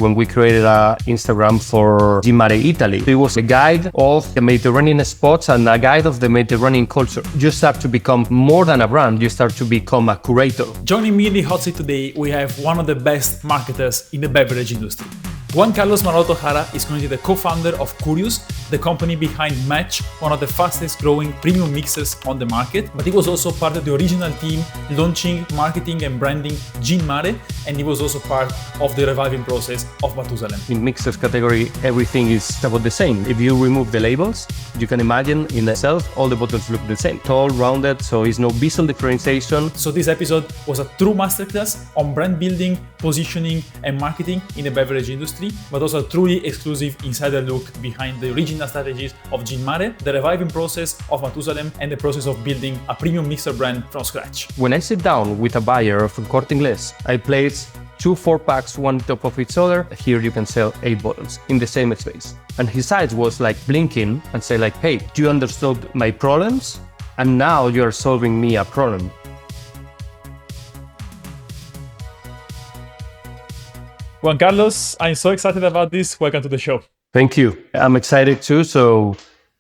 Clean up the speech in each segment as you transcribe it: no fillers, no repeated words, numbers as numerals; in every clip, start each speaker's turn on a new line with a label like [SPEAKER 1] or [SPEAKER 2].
[SPEAKER 1] when we created an Instagram for Gin Mare Italy. It was a guide of the Mediterranean spots and a guide of the Mediterranean culture. You start to become more than a brand, you start to become a curator.
[SPEAKER 2] Joining me in the hot seat today, we have one of the best marketers in the beverage industry. Juan Carlos Maroto Jara is currently the co-founder of Curius, the company behind Match, one of the fastest growing premium mixers on the market. But he was also part of the original team launching, marketing and branding Gin Mare, and he was also part of the reviving process of Matusalem.
[SPEAKER 1] In mixers category, everything is about the same. If you remove the labels, you can imagine in itself, all the bottles look the same. Tall, rounded, so it's no visual differentiation.
[SPEAKER 2] So this episode was a true masterclass on brand building, positioning and marketing in the beverage industry, but also a truly exclusive insider look behind the original strategies of Gin Mare, the reviving process of Matusalem, and the process of building a premium mixer brand from scratch.
[SPEAKER 1] When I sit down with a buyer from Corte Inglés, I place 2 4-packs one on top of each other. Here you can sell 8 bottles in the same space. And his eyes was like blinking and say like, hey, you understood my problems and now you're solving me a problem.
[SPEAKER 2] Juan Carlos, I'm so excited about this. Welcome to the show.
[SPEAKER 1] Thank you. I'm excited too. So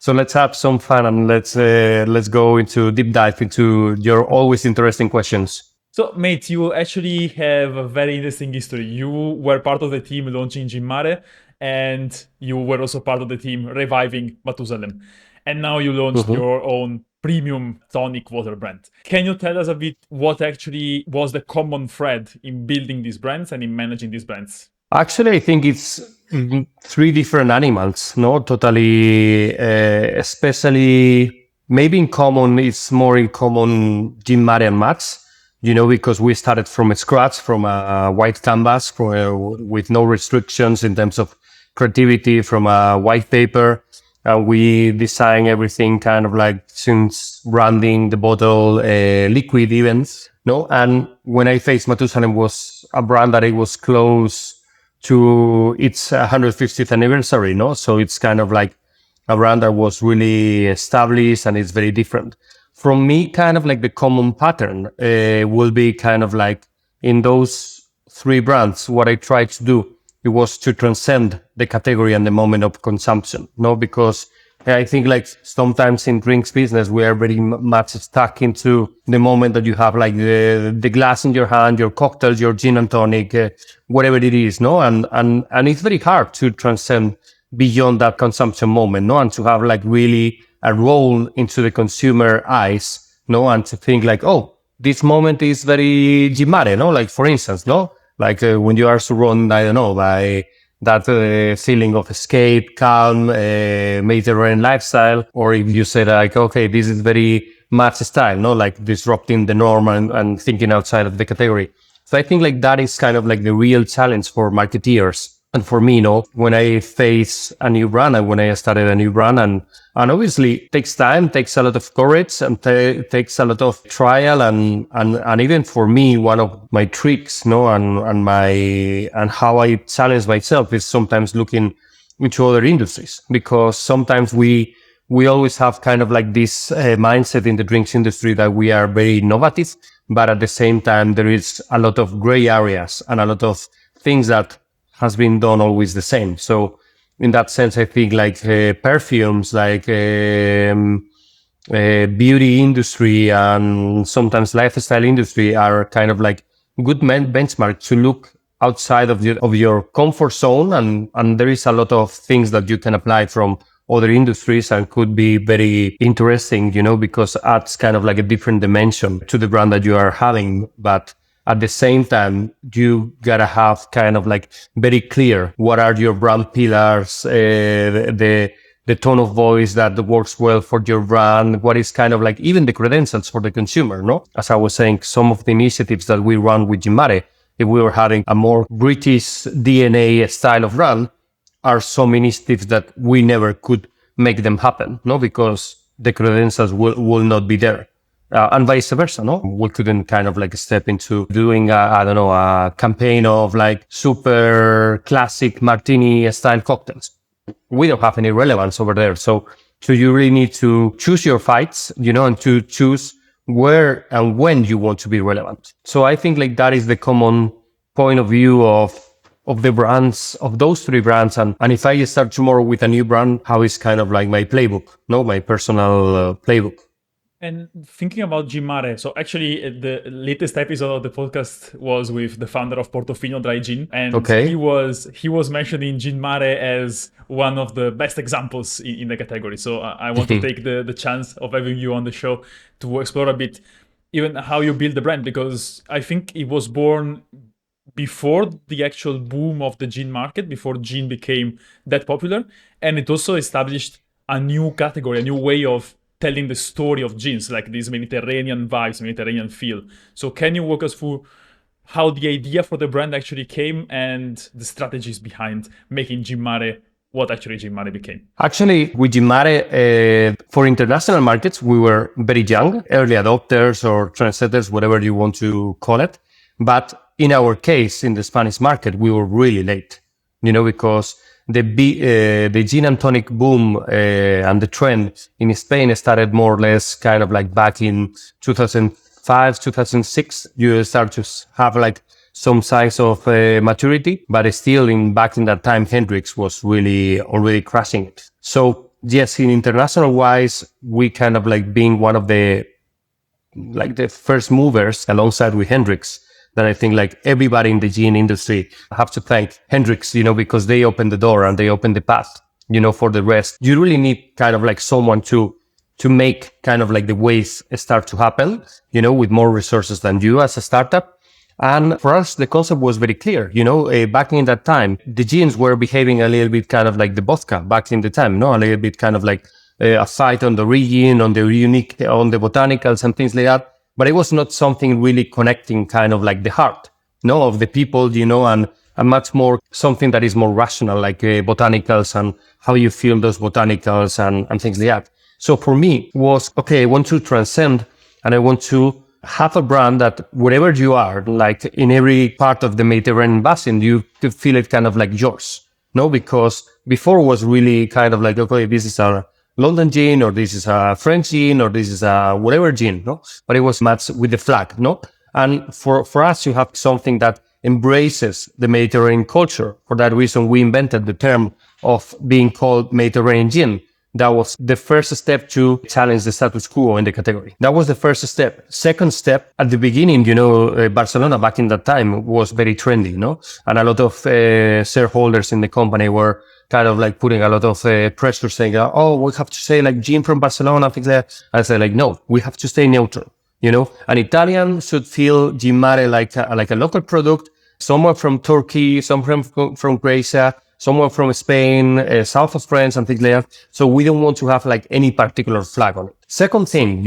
[SPEAKER 1] let's have some fun and let's go into deep dive into your always interesting questions.
[SPEAKER 2] So, mate, you actually have a very interesting history. You were part of the team launching Gin Mare, and you were also part of the team reviving Matusalem. And now you launched your own premium tonic water brand. Can you tell us a bit what actually was the common thread in building these brands and in managing these brands?
[SPEAKER 1] Actually, I think it's 3 different animals, no? Totally, especially maybe in common, it's more in common Gin Mare and Match, you know, because we started from scratch, from a white canvas, with no restrictions in terms of creativity, from a white paper. We design everything kind of like since branding the bottle, liquid events, no? And when I faced Matusalem was a brand that it was close to its 150th anniversary, no? So it's kind of like a brand that was really established and it's very different. From me, kind of like the common pattern will be kind of like in those 3 brands, what I tried to do, it was to transcend the category and the moment of consumption, no? Because I think like sometimes in drinks business, we are very much stuck into the moment that you have like the glass in your hand, your cocktails, your gin and tonic, whatever it is, no? And it's very hard to transcend beyond that consumption moment, no? And to have like really a role into the consumer eyes, no? And to think like, oh, this moment is very Gin Mare, no? Like for instance, no? Like when you are surrounded, I don't know, by that feeling of escape, calm, Mediterranean lifestyle, or if you say like, okay, this is very Match style, no? Like disrupting the norm and thinking outside of the category. So I think like that is kind of like the real challenge for marketeers. And for me, no, when I face a new brand and when I started a new brand, and obviously it takes time, takes a lot of courage and takes a lot of trial and even for me, one of my tricks, no, and how I challenge myself is sometimes looking into other industries, because sometimes we always have kind of like this mindset in the drinks industry that we are very innovative, but at the same time, there is a lot of gray areas and a lot of things that has been done always the same. So in that sense, I think like perfumes, like beauty industry and sometimes lifestyle industry are kind of like good benchmark to look outside of your comfort zone. And there is a lot of things that you can apply from other industries and could be very interesting, you know, because adds kind of like a different dimension to the brand that you are having. But at the same time, you gotta have kind of like very clear what are your brand pillars, the tone of voice that works well for your brand, what is kind of like even the credentials for the consumer, no? As I was saying, some of the initiatives that we run with Gin Mare, if we were having a more British DNA style of brand, are some initiatives that we never could make them happen, no? Because the credentials will not be there. And vice versa, no? We couldn't kind of like step into doing, a campaign of like super classic martini style cocktails. We don't have any relevance over there. So you really need to choose your fights, you know, and to choose where and when you want to be relevant. So I think like that is the common point of view of of the brands, of those three brands. And if I start tomorrow with a new brand, how is kind of like my playbook, no, my personal playbook.
[SPEAKER 2] And thinking about Gin Mare, so actually the latest episode of the podcast was with the founder of Portofino Dry Gin, and
[SPEAKER 1] Okay.
[SPEAKER 2] he was mentioning Gin Mare as one of the best examples in the category. So I want to take the chance of having you on the show to explore a bit even how you build the brand, because I think it was born before the actual boom of the gin market, before gin became that popular, and it also established a new category, a new way of telling the story of gins, like these Mediterranean vibes, Mediterranean feel. So can you walk us through how the idea for the brand actually came and the strategies behind making Gin Mare what actually Gin Mare became?
[SPEAKER 1] Actually, with Gin Mare, for international markets, we were very young, early adopters or trendsetters, whatever you want to call it. But in our case, in the Spanish market, we were really late, because the gin and tonic boom and the trend in Spain started more or less kind of like back in 2005, 2006. You start to have like some signs of maturity, but still back in that time, Hendrix was really already crushing it. So yes, in international wise, we kind of like being one of the first movers alongside with Hendrix, that I think like everybody in the gin industry have to thank Hendrix, because they opened the door and they opened the path, for the rest. You really need kind of like someone to make kind of like the waves start to happen, with more resources than you as a startup. And for us, the concept was very clear. Back in that time, the gins were behaving a little bit kind of like the vodka back in the time, no? A little bit kind of like a fight on the region, on the unique, on the botanicals and things like that. But it was not something really connecting kind of like the heart, of the people, and much more something that is more rational, like botanicals and how you feel those botanicals and things like that. So for me was, okay, I want to transcend and I want to have a brand that wherever you are, like in every part of the Mediterranean basin, you could feel it kind of like yours. No, because before it was really kind of like, okay, this is a London gin, or this is a French gin, or this is a whatever gin, no? But it was matched with the flag, no? And for us, you have something that embraces the Mediterranean culture. For that reason, we invented the term of being called Mediterranean gin. That was the first step to challenge the status quo in the category. That was the first step. Second step, at the beginning, Barcelona back in that time was very trendy, no? And a lot of shareholders in the company were kind of like putting a lot of pressure, saying, oh, we have to say like gin from Barcelona, things like that. I said like, no, we have to stay neutral, An Italian should feel Gin Mare like a local product, someone from Turkey, someone from Croatia, someone from Spain, south of France and things like that. So we don't want to have like any particular flag on it. Second thing,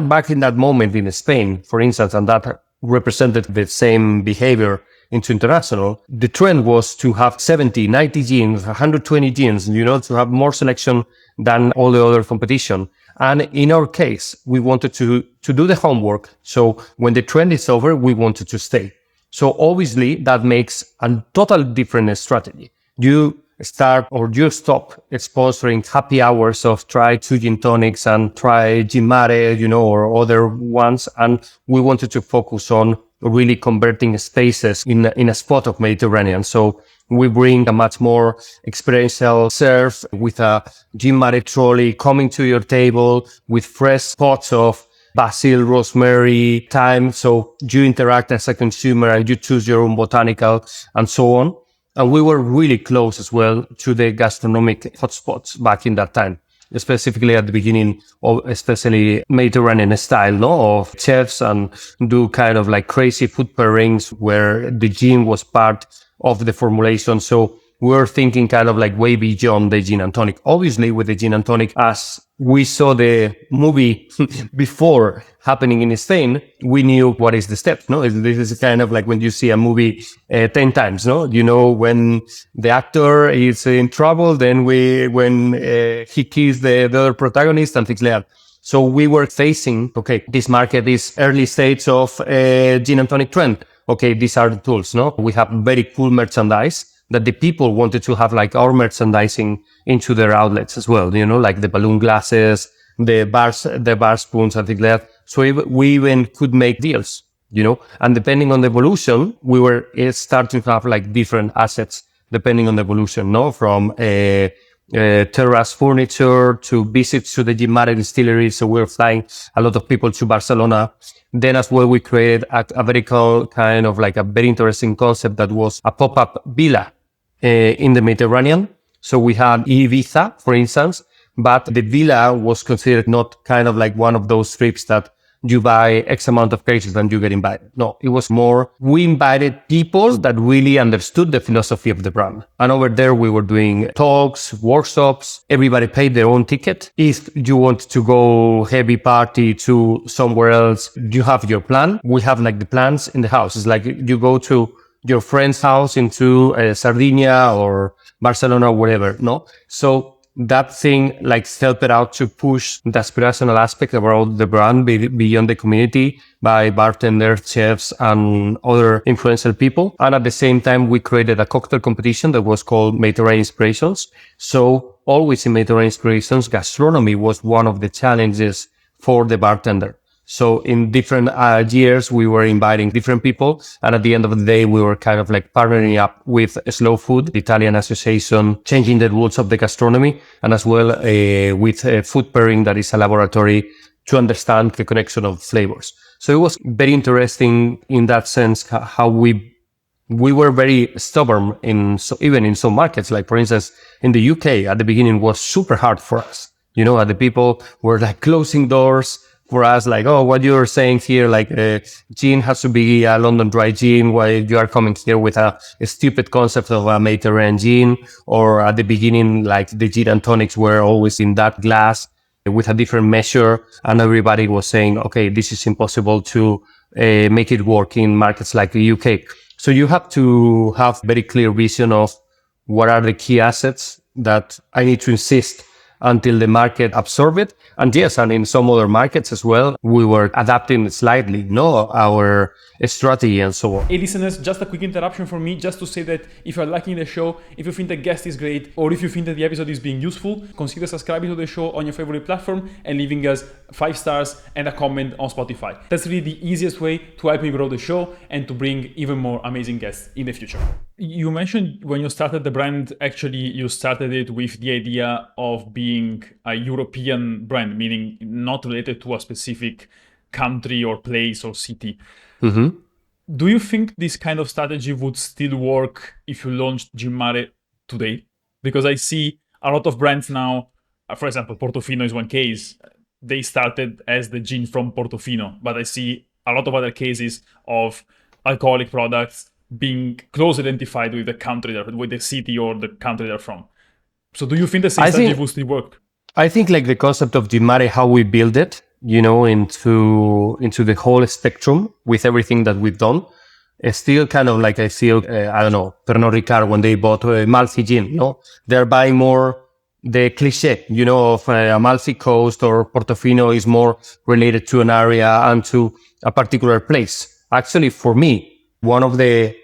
[SPEAKER 1] back in that moment in Spain, for instance, and that represented the same behavior into international, the trend was to have 70, 90 gins, 120 gins, to have more selection than all the other competition. And in our case, we wanted to do the homework. So when the trend is over, we wanted to stay. So obviously that makes a totally different strategy. You start or you stop sponsoring happy hours of try 2 gin tonics and try Gin Mare, or other ones. And we wanted to focus on really converting spaces in a spot of Mediterranean. So we bring a much more experiential serve with a Gin Mare trolley coming to your table with fresh spots of basil, rosemary, thyme. So you interact as a consumer and you choose your own botanical and so on. And we were really close as well to the gastronomic hotspots back in that time, specifically at the beginning of especially Mediterranean style, no, of chefs, and do kind of like crazy food pairings where the gin was part of the formulation. So we're thinking kind of like way beyond the gin and tonic. Obviously, with the gin and tonic, as we saw the movie before happening in Spain, we knew what is the step. No, this is kind of like when you see a movie 10 times. No, when the actor is in trouble, then when he kills the other protagonist and things like that. So we were facing, okay, this market is early stage of gin and tonic trend. Okay, these are the tools. No, we have very cool merchandise that the people wanted to have like our merchandising into their outlets as well, like the balloon glasses, the bar spoons and things like that. So we even could make deals And depending on the evolution, we were starting to have like different assets depending on the evolution, no? From terrace furniture to visits to the Gin Mare distillery. So we were flying a lot of people to Barcelona. Then as well, we created a very kind of like a very interesting concept that was a pop-up villa in the Mediterranean. So we had Ibiza, for instance, but the villa was considered not kind of like one of those trips that you buy X amount of cases and you get invited. No, it was more, we invited people that really understood the philosophy of the brand. And over there, we were doing talks, workshops. Everybody paid their own ticket. If you want to go heavy party to somewhere else, you have your plan. We have like the plans in the house. It's like you go to your friend's house into Sardinia or Barcelona or whatever. No. So that thing like helped it out to push the aspirational aspect about the brand beyond the community by bartenders, chefs, and other influential people. And at the same time, we created a cocktail competition that was called Mediterranean Inspirations. So always in Mediterranean Inspirations, gastronomy was one of the challenges for the bartender. So in different years, we were inviting different people. And at the end of the day, we were kind of like partnering up with Slow Food, the Italian association, changing the rules of the gastronomy, and as well with Food Pairing, that is a laboratory to understand the connection of flavors. So it was very interesting in that sense, how we were very stubborn even in some markets. Like, for instance, in the UK, at the beginning was super hard for us. The people were like closing doors for us, like, oh, what you're saying here, like, gin has to be a London dry gin, while you are coming here with a stupid concept of a Mediterranean gin. Or at the beginning, like the gin and tonics were always in that glass with a different measure. And everybody was saying, okay, this is impossible to make it work in markets like the UK. So you have to have very clear vision of what are the key assets that I need to insist until the market absorb it. And yes, and in some other markets as well, we were adapting slightly, our strategy and so on.
[SPEAKER 2] Hey listeners, just a quick interruption for me, just to say that if you're liking the show, if you think the guest is great, or if you think that the episode is being useful, consider subscribing to the show on your favorite platform and leaving us 5 stars and a comment on Spotify. That's really the easiest way to help me grow the show and to bring even more amazing guests in the future. You mentioned when you started the brand, actually you started it with the idea of being a European brand, meaning not related to a specific country or place or city.
[SPEAKER 1] Mm-hmm.
[SPEAKER 2] Do you think this kind of strategy would still work if you launched Gin Mare today? Because I see a lot of brands now, for example, Portofino is one case. They started as the gin from Portofino, but I see a lot of other cases of alcoholic products being closely identified with the country, with the city or the country they're from. So do you think the same strategy would still work?
[SPEAKER 1] I think like the concept of Gin Mare, how we build it, into the whole spectrum with everything that we've done, it's still kind of like I feel, I don't know, Pernod Ricard when they bought Amalfi gin, they're buying more the cliche, of Amalfi Coast, or Portofino is more related to an area and to a particular place. Actually, for me, one of the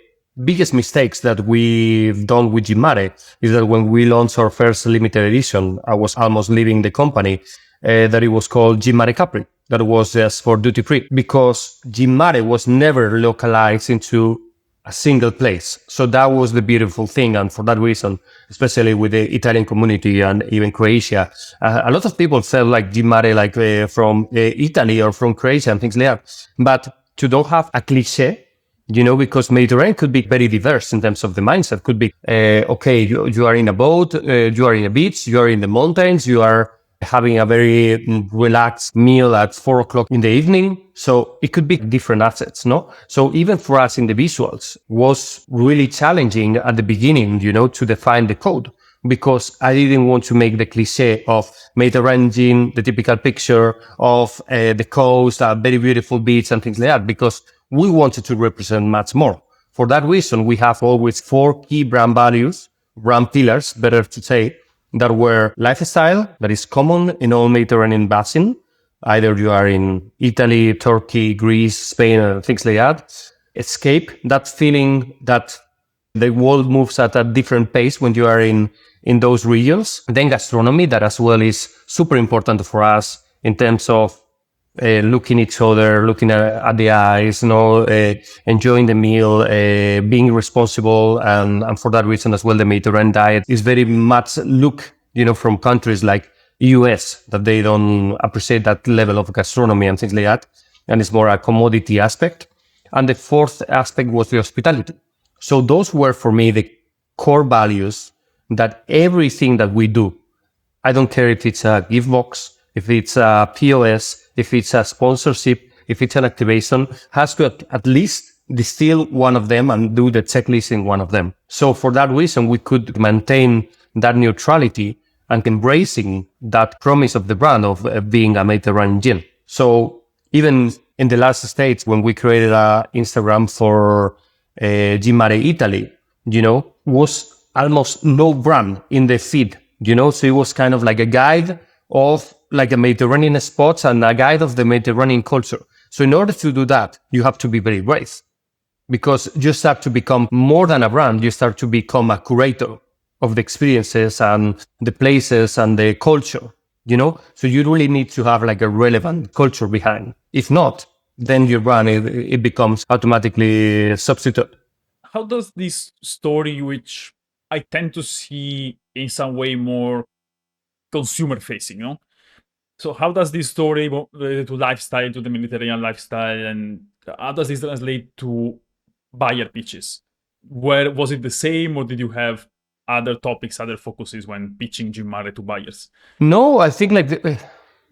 [SPEAKER 1] biggest mistakes that we've done with Gin Mare is that when we launched our first limited edition, I was almost leaving the company, that it was called Gin Mare Capri. That was just for duty free, because Gin Mare was never localized into a single place. So that was the beautiful thing. And for that reason, especially with the Italian community and even Croatia, a lot of people felt like Gin Mare, like from Italy or from Croatia and things like that. But to don't have a cliche, because Mediterranean could be very diverse in terms of the mindset. Could be, okay, you are in a boat, you are in a beach, you are in the mountains, you are having a very relaxed meal at 4:00 in the evening. So it could be different assets, So even for us in the visuals was really challenging at the beginning, to define the code, because I didn't want to make the cliche of Mediterranean, the typical picture of the coast, a very beautiful beach and things like that, because we wanted to represent much more. For that reason, we have always 4 key brand values, brand pillars, better to say, that were lifestyle, that is common in all Mediterranean basin. Either you are in Italy, Turkey, Greece, Spain, and things like that. Escape, that feeling that the world moves at a different pace when you are in those regions. Then gastronomy, that as well is super important for us in terms of looking each other, looking at the eyes, enjoying the meal, being responsible. And for that reason as well, the Mediterranean diet is very much from countries like US, that they don't appreciate that level of gastronomy and things like that. And it's more a commodity aspect. And the fourth aspect was the hospitality. So those were for me the core values that everything that we do, I don't care if it's a gift box, if it's a POS, if it's a sponsorship, if it's an activation, has to at least distill one of them and do the checklist in one of them. So for that reason, we could maintain that neutrality and embracing that promise of the brand of being a Mediterranean gin. So even in the last stage, when we created a Instagram for Gin Mare Italy, was almost no brand in the feed, so it was kind of like a guide of like a Mediterranean spots and a guide of the Mediterranean culture. So in order to do that, you have to be very brave, because you start to become more than a brand. You start to become a curator of the experiences and the places and the culture, so you really need to have like a relevant culture behind. If not, then your brand, it becomes automatically substitute.
[SPEAKER 2] How does this story, which I tend to see in some way more consumer facing, so how does this story related to lifestyle, to the Mediterranean lifestyle, and how does this translate to buyer pitches? Where was it the same, or did you have other topics, other focuses when pitching Gin Mare to buyers?
[SPEAKER 1] No, I think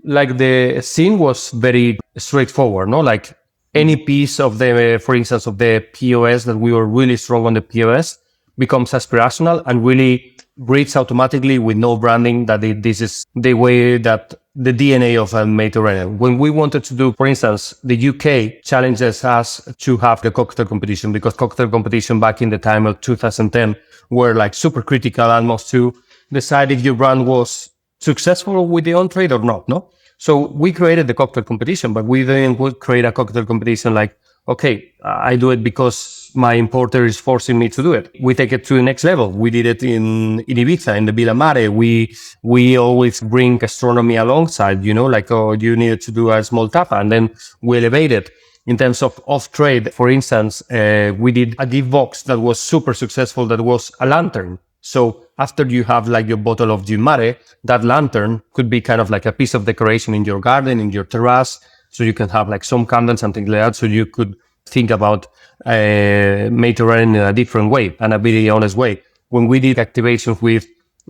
[SPEAKER 1] like the scene was very straightforward, no? Like any piece of for instance, of the POS that we were really strong on the POS becomes aspirational and really breeds automatically with no branding that this is the way that the DNA of a Mediterranean. When we wanted to do, for instance, the UK challenges us to have the cocktail competition, because cocktail competition back in the time of 2010 were like super critical, almost to decide if your brand was successful with the on-trade or not, no? So we created the cocktail competition, but we didn't create a cocktail competition like, okay, I do it because my importer is forcing me to do it. We take it to the next level. We did it in Ibiza, in the Villa Mare. We always bring gastronomy alongside, like, oh, you needed to do a small tapa, and then we elevate it. In terms of off-trade, for instance, we did a gift box that was super successful, that was a lantern. So after you have like your bottle of Gin Mare, that lantern could be kind of like a piece of decoration in your garden, in your terrace. So you can have like some candles, something like that. So you could think about Mediterranean in a different way and a very honest way. When we did activations with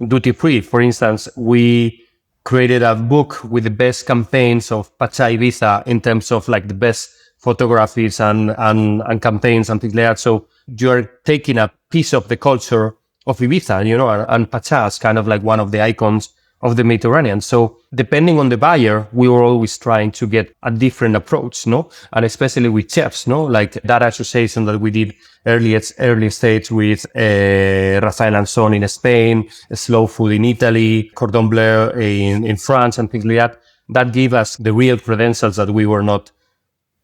[SPEAKER 1] duty free, for instance, we created a book with the best campaigns of Pacha Ibiza in terms of like the best photographies and campaigns and things like that. So you're taking a piece of the culture of Ibiza, and Pacha is kind of like one of the icons of the Mediterranean. So depending on the buyer, we were always trying to get a different approach, no? And especially with chefs, no? Like that association that we did early stage with Rafael and Son in Spain, Slow Food in Italy, Cordon Bleu in France, and things like that. That gave us the real credentials that we were not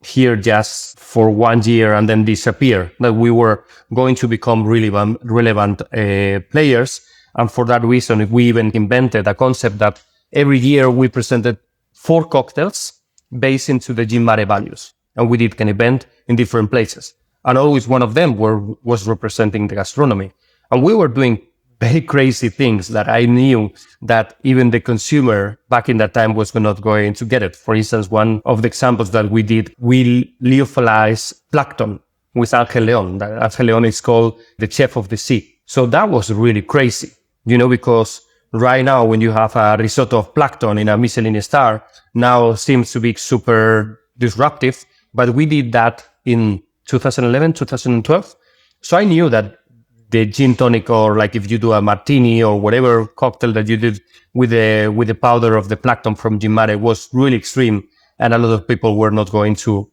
[SPEAKER 1] here just for 1 year and then disappear, that we were going to become relevant players. And for that reason, we even invented a concept that every year we presented 4 cocktails based into the Gin Mare values. And we did an event in different places. And always one of them was representing the gastronomy. And we were doing very crazy things that I knew that even the consumer back in that time was not going to get it. For instance, one of the examples that we did, we lyophilized plankton with Angel Leon. Angel Leon is called the chef of the sea. So that was really crazy, because right now when you have a risotto of plankton in a Michelin star, now seems to be super disruptive. But we did that in 2011, 2012. So I knew that the gin tonic, or like if you do a martini or whatever cocktail that you did with the powder of the plankton from Gin Mare, was really extreme, and a lot of people were not going to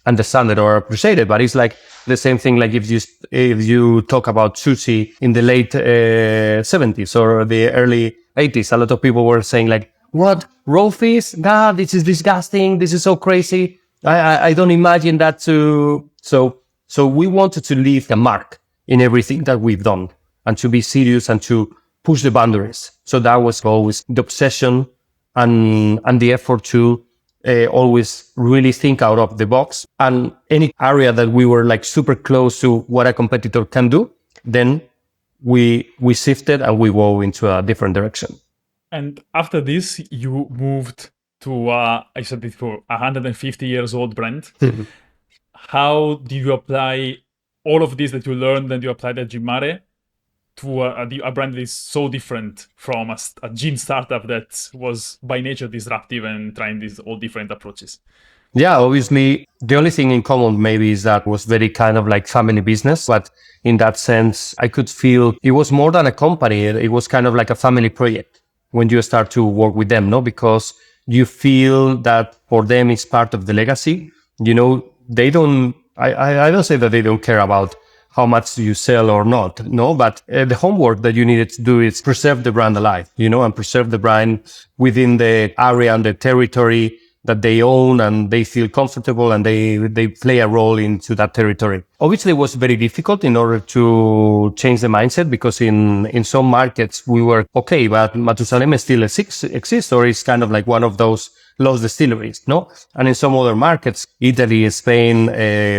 [SPEAKER 1] understand it or appreciate it. But it's like the same thing, like if you talk about sushi in the late 70s or the early 80s, a lot of people were saying like, what, raw fish? God, this is disgusting. This is so crazy. I don't imagine that to. So we wanted to leave a mark in everything that we've done, and to be serious and to push the boundaries. So that was always the obsession and the effort to always really think out of the box. And any area that we were like super close to what a competitor can do, then we shifted and we go into a different direction.
[SPEAKER 2] And after this, you moved to, I said before, 150 years old brand. How did you apply all of this that you learned and you applied at Gin Mare to a brand that is so different from a gin startup that was by nature disruptive and trying these all different approaches?
[SPEAKER 1] Yeah, obviously, the only thing in common maybe is that it was very kind of like family business. But in that sense, I could feel it was more than a company. It was kind of like a family project when you start to work with them, no? Because you feel that for them it's part of the legacy. They don't, I don't say that they don't care about how much you sell or not, no, but the homework that you needed to do is preserve the brand alive, and preserve the brand within the area and the territory that they own, and they feel comfortable and they play a role into that territory. Obviously, it was very difficult in order to change the mindset, because in some markets we were okay, but Matusalem still exists, or it's kind of like one of those lost distilleries, no? And in some other markets, Italy, Spain,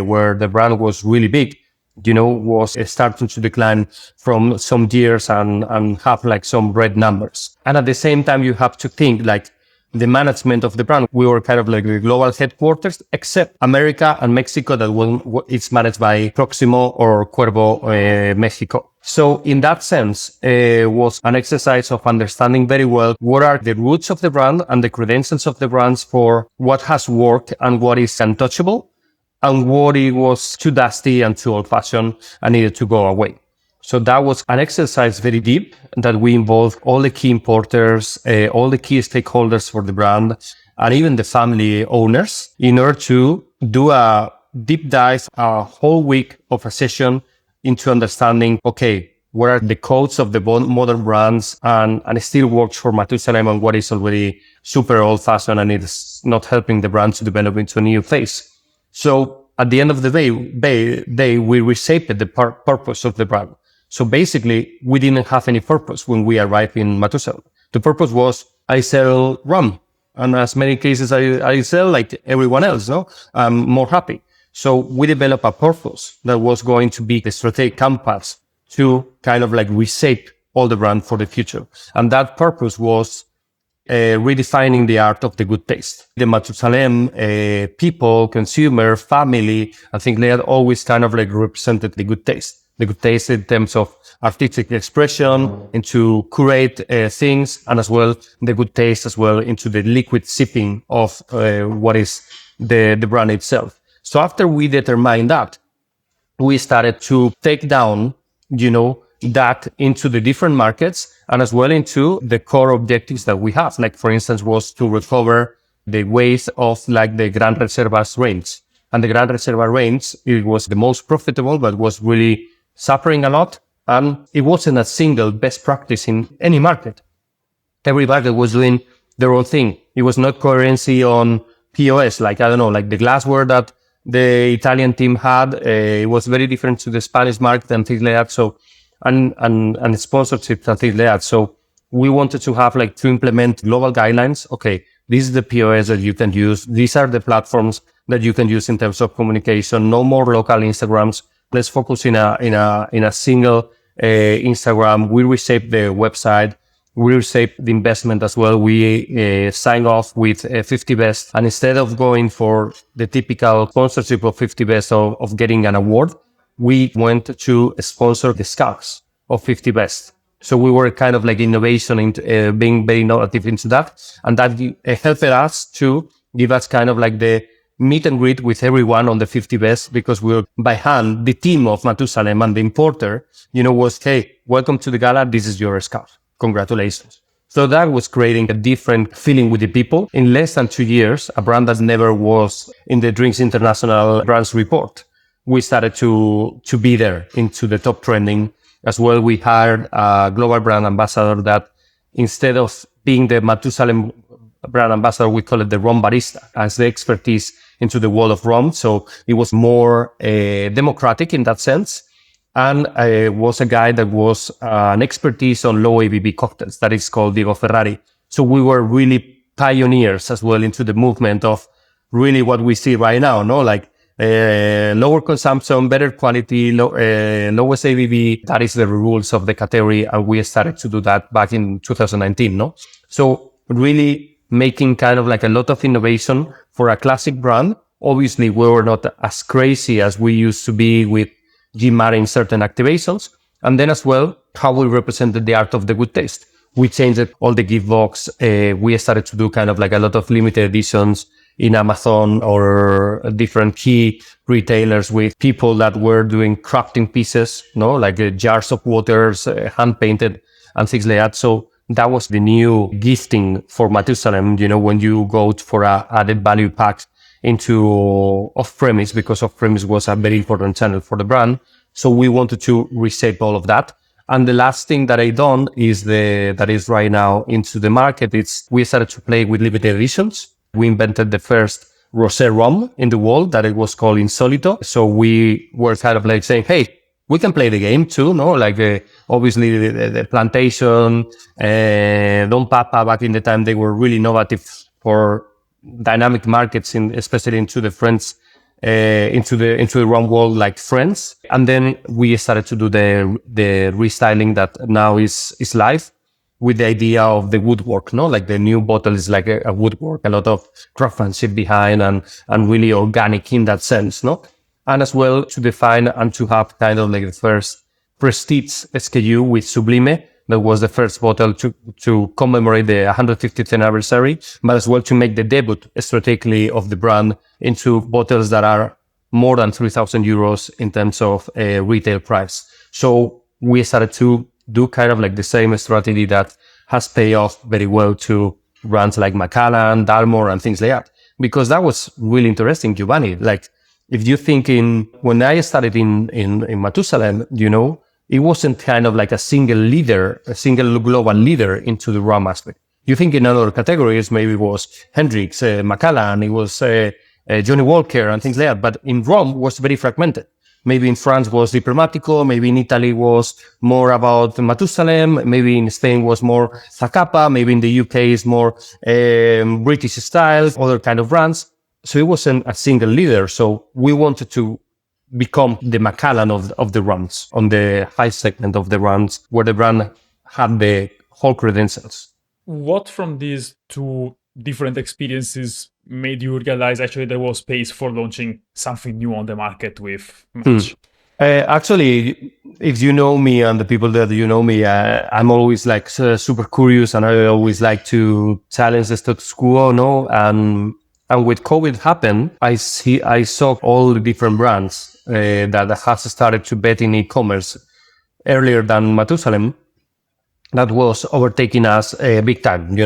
[SPEAKER 1] where the brand was really big, was starting to decline from some years and have like some red numbers. And at the same time, you have to think like the management of the brand. We were kind of like the global headquarters, except America and Mexico, that it's managed by Proximo or Cuervo, Mexico. So in that sense, was an exercise of understanding very well what are the roots of the brand and the credentials of the brands for what has worked and what is untouchable, and what it was too dusty and too old-fashioned and needed to go away. So that was an exercise very deep that we involved all the key importers, all the key stakeholders for the brand, and even the family owners, in order to do a deep dive, a whole week of a session into understanding, okay, what are the codes of the modern brands and it still works for Matusalem, and what is already super old-fashioned and it's not helping the brand to develop into a new phase. So at the end of the day, we reshaped the purpose of the brand. So basically, we didn't have any purpose when we arrived in Matusalem. The purpose was, I sell rum. And as many cases I sell like everyone else, no? I'm more happy. So we developed a purpose that was going to be the strategic compass to kind of like reshape all the brand for the future. And that purpose was redefining the art of the good taste. The Matusalem people, consumer, family, I think they had always kind of like represented the good taste. The good taste in terms of artistic expression, into curate things, and as well the good taste as well into the liquid sipping of what is the brand itself. So after we determined that, we started to take down, that into the different markets and as well into the core objectives that we have. Like, for instance, was to recover the weight of like the Gran Reservas range. And the Gran Reserva range, it was the most profitable, but was really suffering a lot. And it wasn't a single best practice in any market. Everybody was doing their own thing. It was not coherency on POS, like, I don't know, like the glassware that the Italian team had. It was very different to the Spanish market and things like that. So, and sponsorships and things like that. So we wanted to have like to implement global guidelines. Okay, this is the POS that you can use. These are the platforms that you can use in terms of communication. No more local Instagrams. Let's focus in a single Instagram. We reshape the website. We reshape the investment as well. We sign off with 50 Best. And instead of going for the typical sponsorship of 50 Best of getting an award, we went to sponsor the scouts of 50 Best. So we were kind of like innovation into being very innovative into that. And that helped us to give us kind of like the meet and greet with everyone on the 50 Best, because we were by hand, the team of Matusalem and the importer, was, hey, welcome to the gala. This is your scout. Congratulations. So that was creating a different feeling with the people. In less than 2 years, a brand that never was in the Drinks International Brands report, we started to be there into the top trending. As well, we hired a global brand ambassador that, instead of being the Matusalem brand ambassador, we call it the rum barista, as the expertise into the world of rum. So it was more democratic in that sense. And was a guy that was an expertise on low ABV cocktails that is called Diego Ferrari. So we were really pioneers as well into the movement of really what we see right now, no? Like lower consumption, better quality, lowest ABV. That is the rules of the category. And we started to do that back in 2019, no? So really making kind of like a lot of innovation for a classic brand. Obviously, we were not as crazy as we used to be with Gin Mare in certain activations. And then as well, how we represented the art of the good taste. We changed all the gift box. We started to do kind of like a lot of limited editions in Amazon or different key retailers with people that were doing crafting pieces, like jars of waters, hand painted and things like that. So that was the new gifting for Matusalem, when you go for a added value pack into off-premise, because off-premise was a very important channel for the brand. So we wanted to reshape all of that. And the last thing that I done is that is right now into the market. We started to play with limited editions. We invented the first rosé rum in the world that it was called Insolito. So we were kind of like saying, hey, we can play the game too, no? Like obviously the plantation, Don Papa, back in the time, they were really innovative for dynamic markets, especially into the French, into the rum world, like France. And then we started to do the restyling that now is live, with the idea of the woodwork, no? Like the new bottle is like a woodwork, a lot of craftsmanship behind and really organic in that sense, no? And as well to define and to have kind of like the first prestige SKU with Sublime. That was the first bottle to commemorate the 150th anniversary, but as well to make the debut strategically of the brand into bottles that are more than 3,000 euros in terms of retail price. So we started to do kind of like the same strategy that has paid off very well to brands like Macallan, Dalmore, and things like that. Because that was really interesting, Giovanni. Like, if you think when I started in Matusalem, it wasn't kind of like a single global leader into the rum aspect. You think in other categories, maybe it was Hendrix, Macallan, it was Johnny Walker and things like that. But in rum was very fragmented. Maybe in France was Diplomatico, maybe in Italy was more about Matusalem, maybe in Spain was more Zacapa, maybe in the UK is more British style, other kind of brands. So it wasn't a single leader. So we wanted to become the Macallan of the rums, on the high segment of the rums, where the brand had the whole credentials.
[SPEAKER 2] What from these two different experiences made you realize actually there was space for launching something new on the market with Match?
[SPEAKER 1] Actually, if you know me and the people that you know me, I'm always like super curious, and I always like to challenge the status quo, no? And with COVID happened, I saw all the different brands that has started to bet in e-commerce earlier than Matusalem. That was overtaking us big time,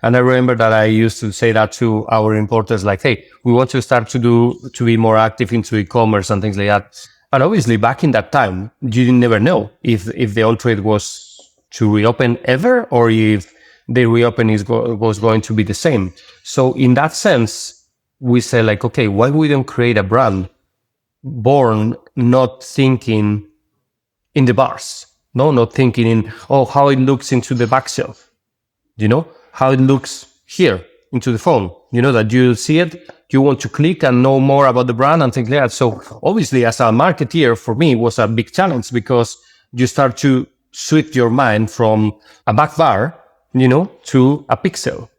[SPEAKER 1] And I remember that I used to say that to our importers, like, hey, we want to start to be more active into e-commerce and things like that. And obviously back in that time, you never know if the on-trade was to reopen ever, or if the reopening was going to be the same. So in that sense, we say like, okay, why we don't create a brand born not thinking in the bars? No, not thinking in, how it looks into the back shelf, how it looks here into the phone, that you see it, you want to click and know more about the brand and things like that. So obviously as a marketeer, for me, it was a big challenge, because you start to switch your mind from a back bar, to a pixel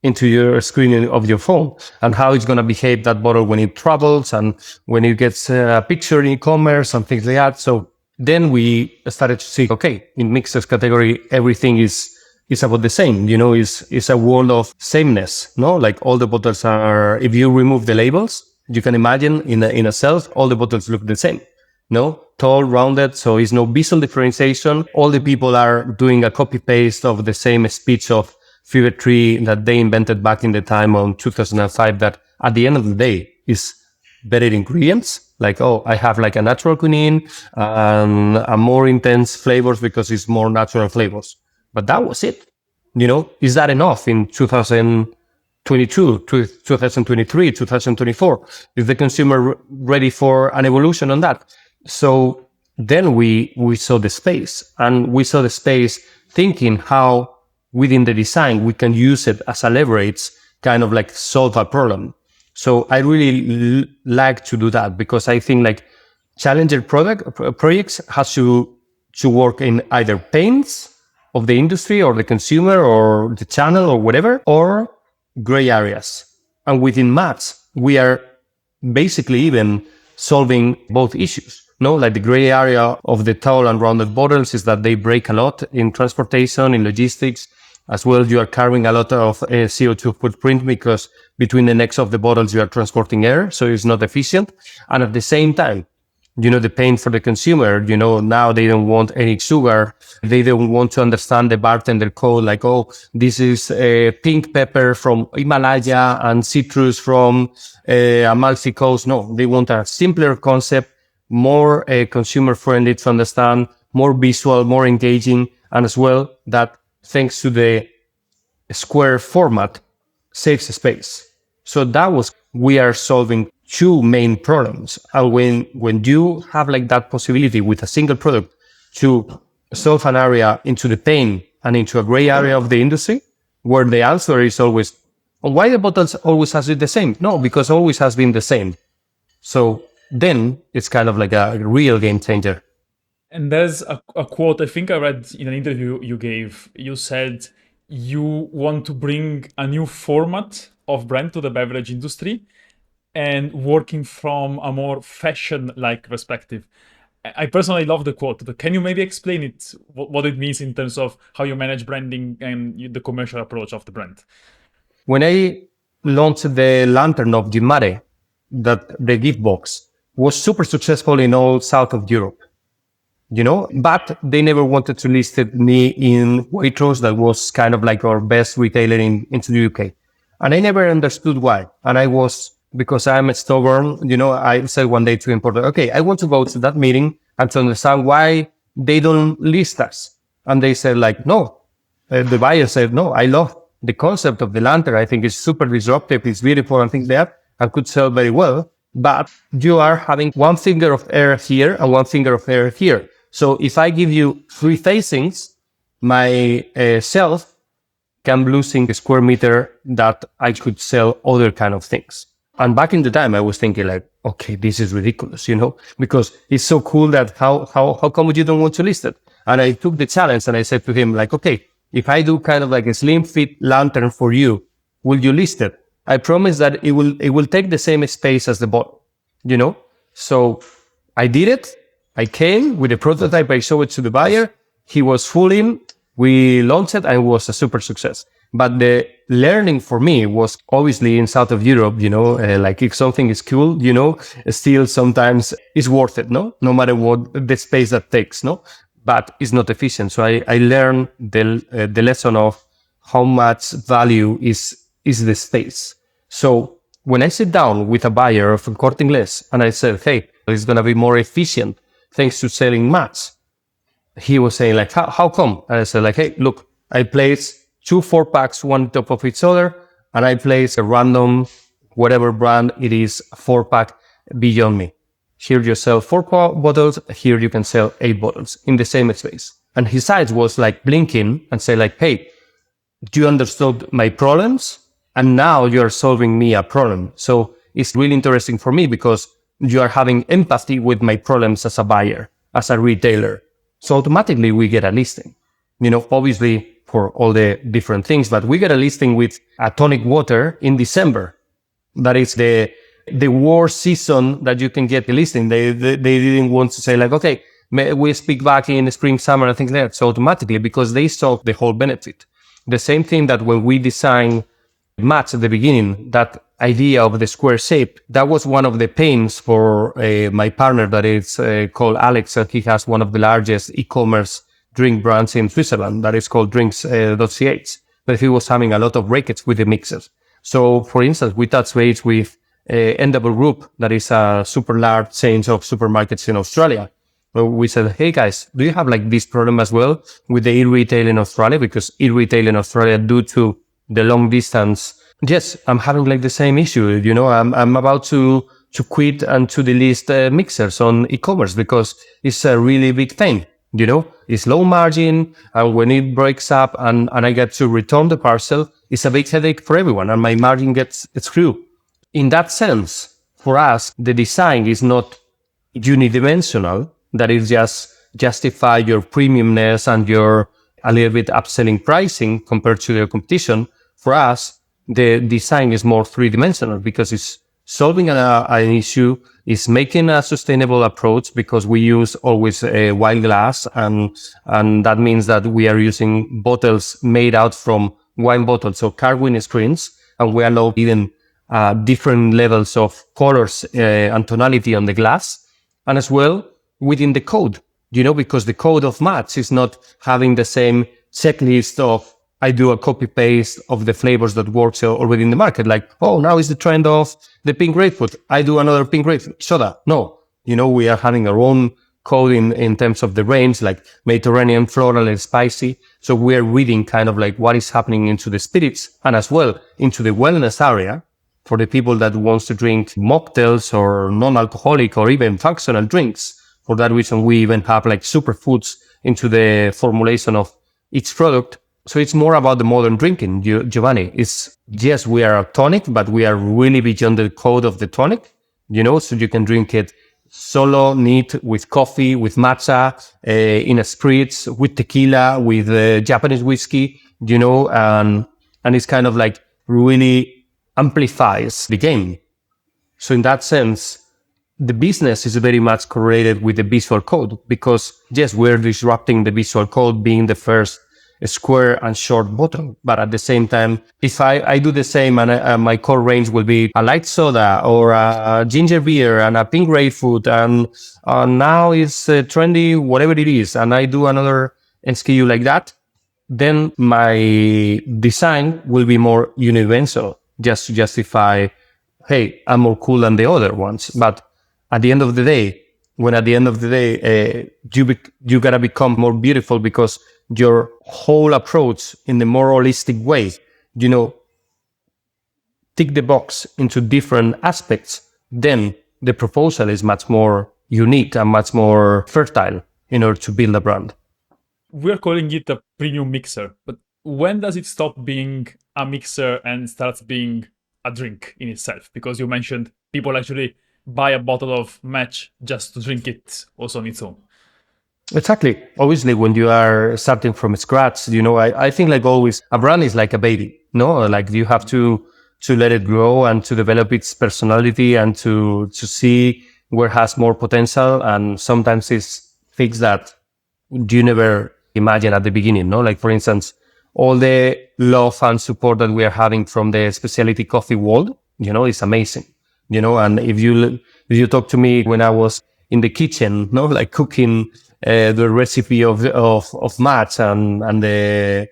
[SPEAKER 1] into your screen of your phone, and how it's going to behave, that bottle, when it travels and when it gets a picture in e-commerce and things like that. So then we started to see, okay, in mixers category, everything is about the same, is a world of sameness, no? Like all the bottles are, if you remove the labels, you can imagine in a shelf, all the bottles look the same, no? Tall, rounded, so it's no visual differentiation. All the people are doing a copy paste of the same speech of Fever Tree that they invented back in the time on 2005, that at the end of the day is better ingredients. Like, I have like a natural quinine and a more intense flavors because it's more natural flavors. But that was it. Is that enough in 2022, 2023, 2024? Is the consumer ready for an evolution on that? So then we saw the space, and we saw the space thinking how within the design, we can use it as a leverage, kind of like solve a problem. So I really like to do that, because I think like challenger projects has to work in either pains of the industry or the consumer or the channel or whatever, or gray areas. And within Match, we are basically even solving both issues. No, like the gray area of the tall and rounded bottles is that they break a lot in transportation, in logistics. As well, you are carrying a lot of CO2 footprint, because between the necks of the bottles, you are transporting air, so it's not efficient. And at the same time, the pain for the consumer, now they don't want any sugar. They don't want to understand the bartender code, like, oh, this is a pink pepper from Himalaya and citrus from Amalfi Coast. No, they want a simpler concept, more consumer friendly to understand, more visual, more engaging, and as well that thanks to the square format saves space. So we are solving two main problems. And when you have like that possibility with a single product to solve an area into the pain and into a gray area of the industry, where the answer is always, why the bottles always has it the same? No, because always has been the same. So then it's kind of like a real game changer.
[SPEAKER 2] And there's a quote I think I read in an interview you gave. You said you want to bring a new format of brand to the beverage industry and working from a more fashion-like perspective. I personally love the quote, but can you maybe explain it, what it means in terms of how you manage branding and the commercial approach of the brand?
[SPEAKER 1] When I launched the lantern of Gin Mare, that the gift box was super successful in all south of Europe, but they never wanted to list me in Waitrose, that was kind of like our best retailer into the UK. And I never understood why. And because I'm stubborn, I said one day to the importer, okay, I want to go to that meeting and to understand why they don't list us. And they said like, no. The buyer said, no, I love the concept of the lantern. I think it's super disruptive. It's beautiful and things like that, and could sell very well. But you are having one finger of air here and one finger of air here. So if I give you three facings, my shelf can losing a square meter that I could sell other kind of things. And back in the time, I was thinking like, okay, this is ridiculous, because it's so cool that how come you don't want to list it? And I took the challenge and I said to him like, okay, if I do kind of like a slim fit lantern for you, will you list it? I promise that it will take the same space as the bottle, So I did it. I came with a prototype. I showed it to the buyer. He was full in. We launched it and it was a super success. But the learning for me was obviously in south of Europe, like if something is cool, still sometimes it's worth it, no matter what the space that takes, but it's not efficient. So I learned the lesson of how much value is the space. So when I sit down with a buyer of Corte Inglés and I said, hey, it's going to be more efficient thanks to selling Match, he was saying like, how come? And I said like, hey, look, I place 2 4-packs, one on top of each other, and I place a random, whatever brand it is, 4-pack beyond me. Here you sell 4 bottles, here you can sell 8 bottles in the same space. And his eyes was like blinking and say like, hey, you understood my problems and now you're solving me a problem. So it's really interesting for me because you are having empathy with my problems as a buyer, as a retailer. So automatically we get a listing, obviously for all the different things, but we get a listing with a tonic water in December. That is the worst season that you can get the listing. They didn't want to say like, okay, we speak back in spring, summer and things like that. So automatically, because they saw the whole benefit. The same thing that when we designed Match at the beginning, that idea of the square shape, that was one of the pains for my partner that is called Alex, and he has one of the largest e-commerce drink brands in Switzerland that is called drinks.ch, but he was having a lot of breakage with the mixers. So for instance, we touched base with NW Group, that is a super large chain of supermarkets in Australia. So we said, hey guys, do you have like this problem as well with the e-retail in Australia? Because e-retail in Australia, due to the long distance, yes, I'm having like the same issue. I'm about to quit and to delist mixers on e-commerce because it's a really big pain. It's low margin, and when it breaks up and I get to return the parcel, it's a big headache for everyone, and my margin gets screwed. In that sense, for us, the design is not unidimensional, that is just justify your premiumness and your a little bit upselling pricing compared to your competition. For us, the design is more three-dimensional because it's solving an issue, is making a sustainable approach because we use always a wine glass, and that means that we are using bottles made out from wine bottles, so carbon screens, and we allow even different levels of colors and tonality on the glass, and as well within the code, because the code of Match is not having the same checklist of I do a copy paste of the flavors that works already in the market. Like, oh, now is the trend of the pink grapefruit. I do another pink grapefruit soda. No, we are having our own code in terms of the range, like Mediterranean, floral, and spicy. So we are reading kind of like what is happening into the spirits and as well into the wellness area for the people that wants to drink mocktails or non-alcoholic or even functional drinks. For that reason, we even have like superfoods into the formulation of each product. So it's more about the modern drinking, Giovanni. Yes, we are a tonic, but we are really beyond the code of the tonic, so you can drink it solo, neat, with coffee, with matcha, in a spritz, with tequila, with Japanese whiskey, and it's kind of like really amplifies the game. So in that sense, the business is very much correlated with the visual code because, yes, we're disrupting the visual code being the first square and short bottle. But at the same time, if I do the same and my core range will be a light soda or a ginger beer and a pink grapefruit and now it's trendy, whatever it is, and I do another SKU like that, then my design will be more universal just to justify, hey, I'm more cool than the other ones. But at the end of the day, you gotta become more beautiful because your whole approach in the more holistic way, tick the box into different aspects, then the proposal is much more unique and much more fertile in order to build a brand.
[SPEAKER 2] We're calling it a premium mixer, but when does it stop being a mixer and starts being a drink in itself? Because you mentioned people actually buy a bottle of Match just to drink it also on its own.
[SPEAKER 1] Exactly. Obviously, when you are starting from scratch, I think like always, a brand is like a baby, no? Like you have to let it grow and to develop its personality and to see where it has more potential. And sometimes it's things that you never imagine at the beginning, no? Like for instance, all the love and support that we are having from the specialty coffee world, is amazing, and if you talk to me when I was in the kitchen, no, like cooking the recipe of Match and the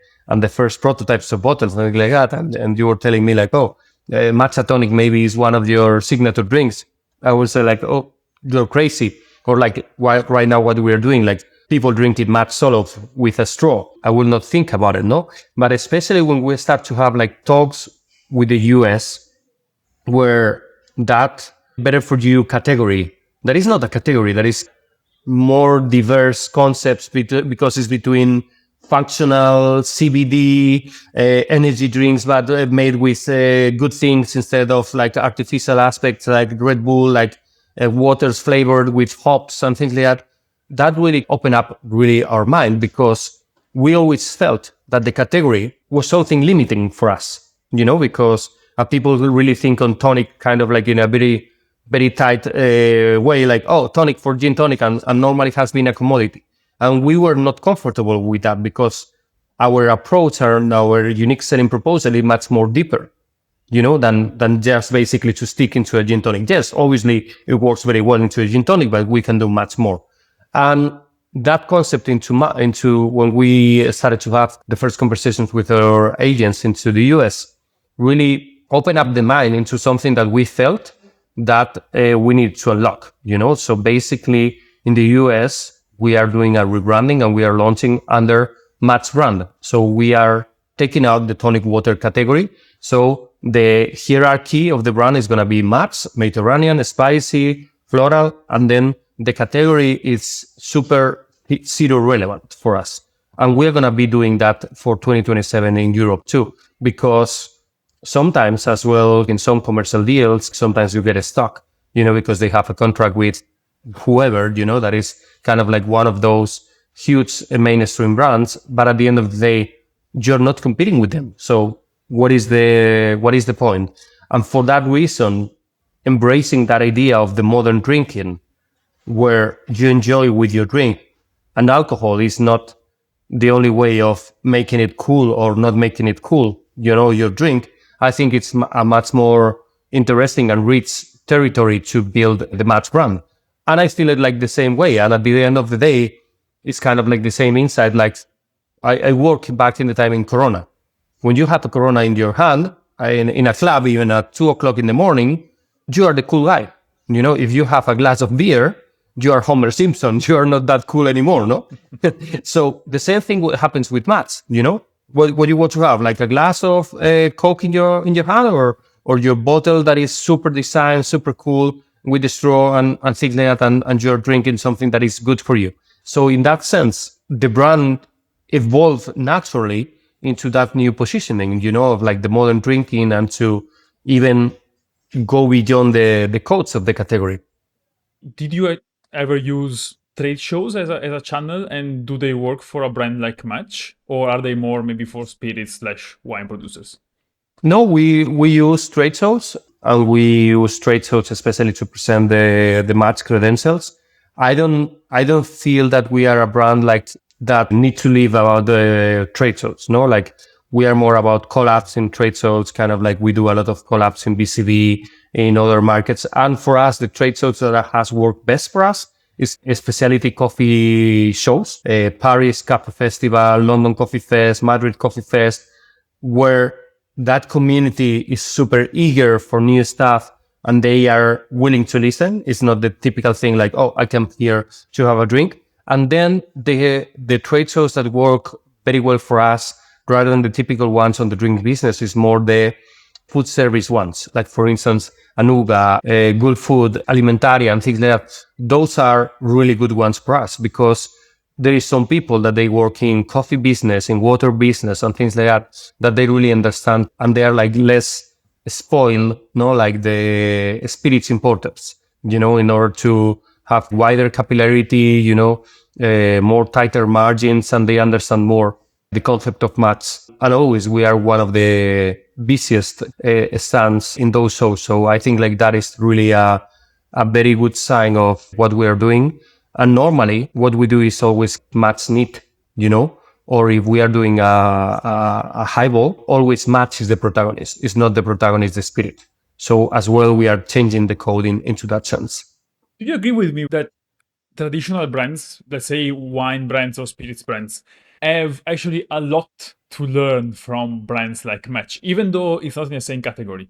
[SPEAKER 1] first prototypes of bottles and like that, and you were telling me like, oh, matcha tonic maybe is one of your signature drinks. I would say like, oh, you're crazy. Or like right now what we are doing, like people drink it Match solo with a straw. I will not think about it, no? But especially when we start to have like talks with the US where that better for you category, that is not a category, that is more diverse concepts because it's between functional CBD energy drinks, but made with good things instead of like artificial aspects like Red Bull, like waters flavored with hops and things like that. That really opened up really our mind because we always felt that the category was something limiting for us, because people really think on tonic kind of like in a very, very tight way, like, oh, tonic for gin tonic, and normally has been a commodity. And we were not comfortable with that because our approach and our unique selling proposal is much more deeper, than just basically to stick into a gin tonic. Yes, obviously it works very well into a gin tonic, but we can do much more. And that concept into when we started to have the first conversations with our agents into the US really opened up the mind into something that we felt that we need to unlock, So basically in the US, we are doing a rebranding and we are launching under Match brand. So we are taking out the tonic water category. So the hierarchy of the brand is going to be Match, Mediterranean, spicy, floral, and then the category is super it's zero relevant for us. And we're going to be doing that for 2027 in Europe too, because sometimes as well in some commercial deals, sometimes you get stuck, because they have a contract with whoever, that is kind of like one of those huge mainstream brands. But at the end of the day, you're not competing with them. So what is the point? And for that reason, embracing that idea of the modern drinking, where you enjoy with your drink, and alcohol is not the only way of making it cool or not making it cool, your drink. I think it's a much more interesting and rich territory to build the Match brand. And I feel it like the same way. And at the end of the day, it's kind of like the same insight. Like I work back in the time in Corona. When you have a Corona in your hand, in a club, even at 2:00 in the morning, you are the cool guy. If you have a glass of beer, you are Homer Simpson. You are not that cool anymore, no? So the same thing happens with Match. What you want to have, like a glass of Coke in your hand, or your bottle that is super designed, super cool with the straw and things like that, and you're drinking something that is good for you. So in that sense, the brand evolved naturally into that new positioning, of like the modern drinking, and to even go beyond the codes of the category.
[SPEAKER 2] Did you ever use trade shows as a channel, and do they work for a brand like Match, or are they more maybe for spirits/wine producers?
[SPEAKER 1] No, we use trade shows, and we use trade shows especially to present the Match credentials. I don't feel that we are a brand like that need to live about the trade shows. No, like we are more about collabs in trade shows, kind of like we do a lot of collabs in BCB, in other markets. And for us, the trade shows that has worked best for us is specialty coffee shows, Paris Coffee Festival, London Coffee Fest, Madrid Coffee Fest, where that community is super eager for new stuff and they are willing to listen. It's not the typical thing like, oh, I come here to have a drink. And then the trade shows that work very well for us, rather than the typical ones on the drink business, is more the food service ones. Like, for instance, Anuga, Good Food, Alimentaria, and things like that. Those are really good ones for us, because there is some people that they work in coffee business, in water business, and things like that they really understand, and they are like less spoiled, like the spirits importers, in order to have wider capillarity, more tighter margins, and they understand more the concept of Match. And always we are one of the busiest stands in those shows. So I think like that is really a very good sign of what we are doing. And normally what we do is always Match neat, or if we are doing a highball, always Match is the protagonist. It's not the protagonist, the spirit. So as well, we are changing the coding into that sense.
[SPEAKER 2] Do you agree with me that traditional brands, let's say wine brands or spirits brands, have actually a lot to learn from brands like Match, even though it's not in the same category?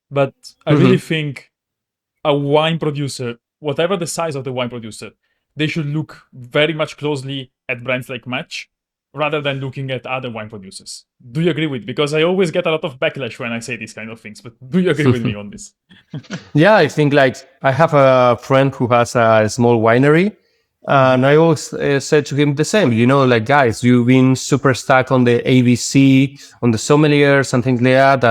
[SPEAKER 2] But I really think a wine producer, whatever the size of the wine producer, they should look very much closely at brands like Match rather than looking at other wine producers. Do you agree with? Because I always get a lot of backlash when I say these kind of things, but do you agree with me on this?
[SPEAKER 1] Yeah, I think like I have a friend who has a small winery, and I always said to him the same, like, guys, you've been super stuck on the ABC, on the sommeliers and things like that.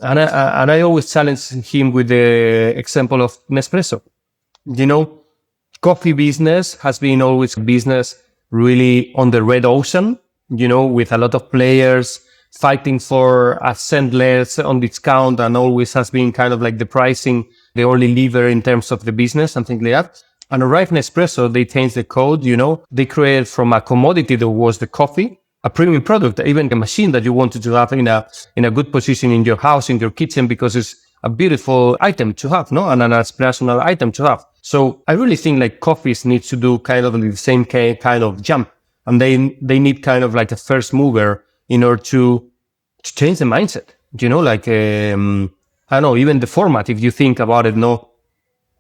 [SPEAKER 1] And I always challenge him with the example of Nespresso. Coffee business has been always business really on the red ocean, with a lot of players fighting for a cent less on discount, and always has been kind of like the pricing, the only lever in terms of the business and things like that. And arrived Nespresso, they changed the code, they created from a commodity that was the coffee, a premium product, even a machine that you wanted to have in a good position in your house, in your kitchen, because it's a beautiful item to have, and an aspirational item to have. So I really think like coffees need to do kind of the same kind of jump, and they need kind of like a first mover in order to change the mindset. Like I don't know, even the format. If you think about it,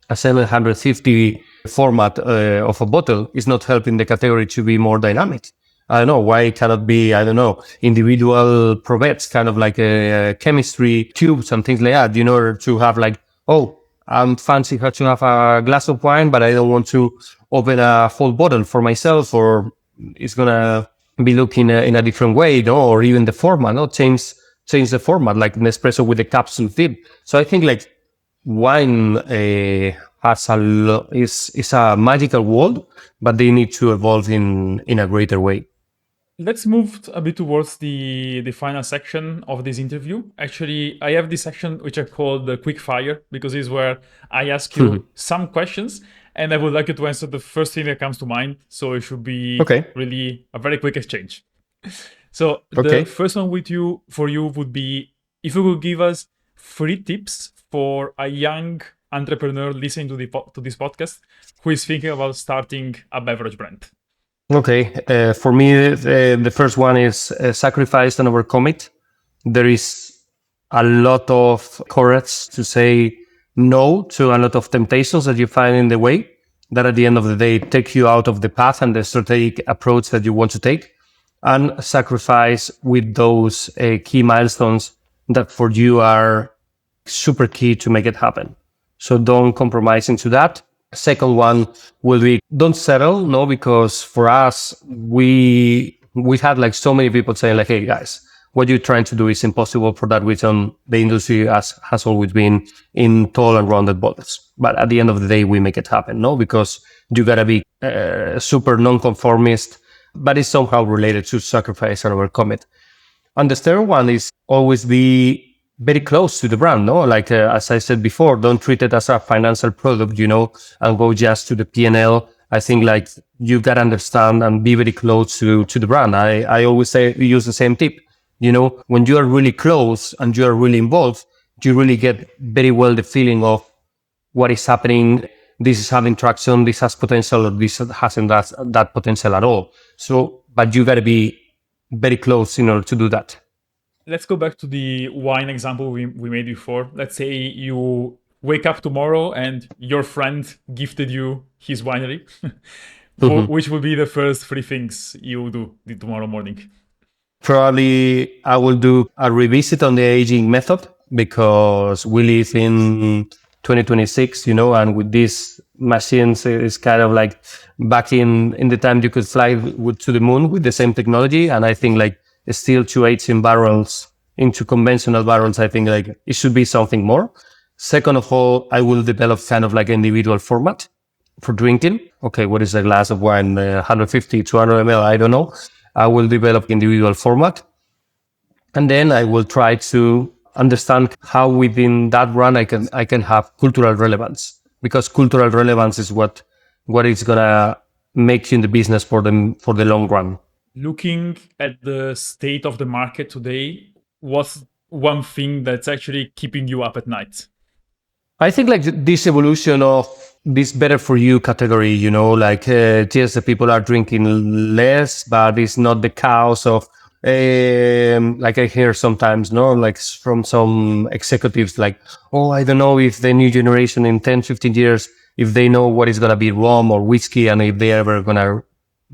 [SPEAKER 1] a 750 format of a bottle is not helping the category to be more dynamic. I don't know why it cannot be, individual provettes, kind of like chemistry tubes and things like that, in order to have like, oh, I'm fancy to have a glass of wine, but I don't want to open a whole bottle for myself, or it's gonna be looking in a different way, no? Or even the format, no? Change the format, like Nespresso with the capsule tip. So I think like wine has is a magical world, but they need to evolve in a greater way.
[SPEAKER 2] Let's move a bit towards the final section of this interview. Actually, I have this section which I call the quick fire, because it's where I ask you some questions and I would like you to answer the first thing that comes to mind. So it should be
[SPEAKER 1] Okay.
[SPEAKER 2] really a very quick exchange. So
[SPEAKER 1] Okay.
[SPEAKER 2] the first one for you would be if you could give us 3 tips for a young entrepreneur listening to this podcast who is thinking about starting a beverage brand.
[SPEAKER 1] Okay. For me, the first one is sacrifice and overcommit. There is a lot of courage to say no to a lot of temptations that you find in the way that at the end of the day take you out of the path and the strategic approach that you want to take, and sacrifice with those key milestones that for you are super key to make it happen. So don't compromise into that. Second one will be don't settle, no, because for us, we had like so many people saying like, hey guys, what you're trying to do is impossible. For that reason, the industry has always been in tall and rounded bottles. But at the end of the day, we make it happen, no, because you gotta be super non-conformist, but it's somehow related to sacrifice and overcommit. And the third one is always be very close to the brand, no? Like, as I said before, don't treat it as a financial product, and go just to the P&L. I think like you got to understand and be very close to the brand. I always say, use the same tip, when you are really close and you are really involved, you really get very well the feeling of what is happening. This is having traction, this has potential, or this hasn't that potential at all. So, but you got to be very close in order to do that.
[SPEAKER 2] Let's go back to the wine example we made before. Let's say you wake up tomorrow and your friend gifted you his winery. Which will be the first 3 things you do tomorrow morning?
[SPEAKER 1] Probably I will do a revisit on the aging method, because we live in 2026, and with these machines, it's kind of like back in the time you could fly to the moon with the same technology. And I think like still to aging barrels into conventional barrels, I think like it should be something more. Second of all, I will develop kind of like individual format for drinking. Okay, what is a glass of wine? 150, 200 ml, I don't know. I will develop individual format. And then I will try to understand how within that run I can have cultural relevance, because cultural relevance is what is gonna make you in the business for the long run.
[SPEAKER 2] Looking at the state of the market today, what's one thing that's actually keeping you up at night?
[SPEAKER 1] I think like this evolution of this better for you category, like yes, the people are drinking less, but it's not the chaos of like I hear sometimes, no, like from some executives, like, oh, I don't know if the new generation in 10, 15 years, if they know what is going to be rum or whiskey and if they ever going to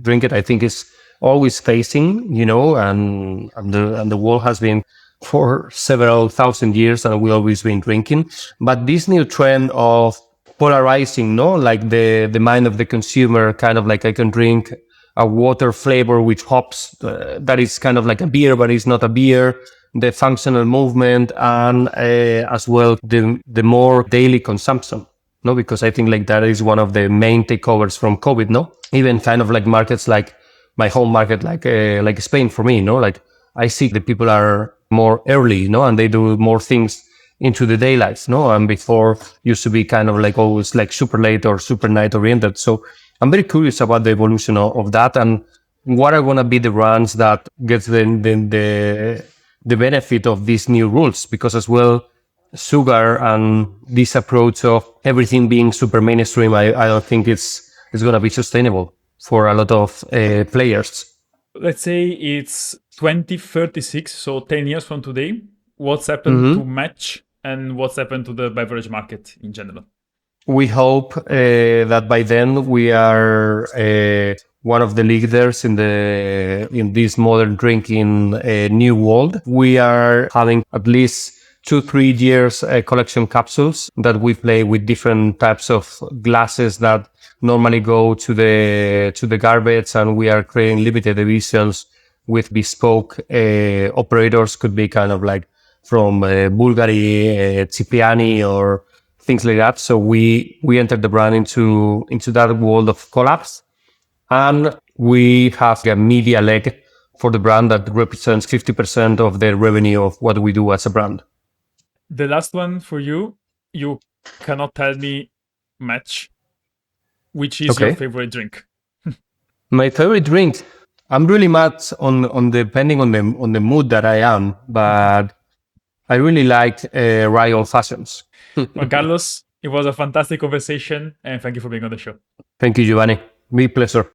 [SPEAKER 1] drink it. I think it's always facing, and the world has been for several thousand years and we always been drinking. But this new trend of polarizing, no, like the mind of the consumer, kind of like I can drink a water flavor with hops that is kind of like a beer, but it's not a beer. The functional movement and as well the more daily consumption, no, because I think like that is one of the main takeovers from COVID, no, even kind of like markets like my home market, like Spain for me, no, like I see the people are more early, no, and they do more things into the day life, no, and before used to be kind of like always like super late or super night oriented. So I'm very curious about the evolution of that and what are going to be the runs that gets the benefit of these new rules, because as well, sugar and this approach of everything being super mainstream, I don't think it's going to be sustainable for a lot of players.
[SPEAKER 2] Let's say it's 2036, so 10 years from today. What's happened to Match and what's happened to the beverage market in general?
[SPEAKER 1] We hope that by then we are one of the leaders in this modern drinking new world. We are having at least 2-3 years collection capsules that we play with different types of glasses that normally go to the garbage, and we are creating limited editions with bespoke operators. Could be kind of like from Bulgari, Cipriani, or things like that. So we entered the brand into that world of collabs, and we have a media leg for the brand that represents 50% of the revenue of what we do as a brand.
[SPEAKER 2] The last one for you, you cannot tell me Match. Which is your favorite drink?
[SPEAKER 1] My favorite drink, I'm really mad on depending on the mood that I am, but I really like rye old fashions.
[SPEAKER 2] Juan Carlos, it was a fantastic conversation, and thank you for being on the show.
[SPEAKER 1] Thank you, Giovanni. My pleasure.